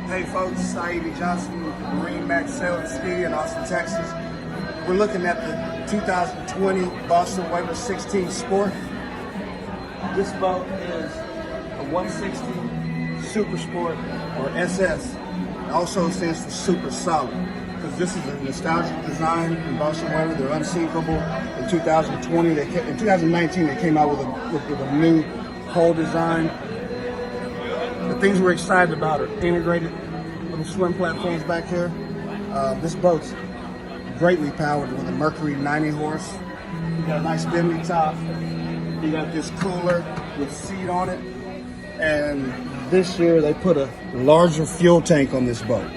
Hey folks, Saeed Johnson with MarineMax Sailandski in Austin, Texas. We're looking at the 2020 Boston Whaler 16 Sport. This boat is a 160 Super Sport, or SS. It also stands for Super Solid, because this is a nostalgic design in Boston Whaler. They're unsinkable. In 2020, in 2019, they came out with a new hull design. The things we're excited about are integrated little swim platforms back here. This boat's greatly powered with a Mercury 90 horse. You got a nice bimini top. You got this cooler with seat on it. And this year they put a larger fuel tank on this boat.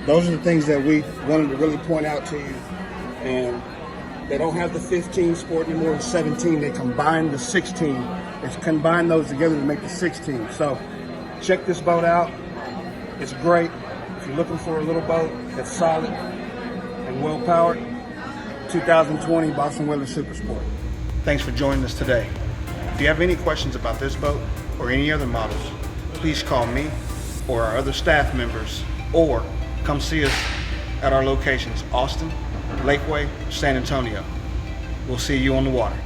Those are the things that we wanted to really point out to you. And they don't have the 15 Sport anymore, the 17. They combined the 16. It's combined those together to make the 16. So check this boat out. It's great. If you're looking for a little boat that's solid and well powered, 2020 Boston Whaler Super Sport. Thanks for joining us today. If you have any questions about this boat or any other models, please call me or our other staff members, or come see us at our locations, Austin, Lakeway, San Antonio. We'll see you on the water.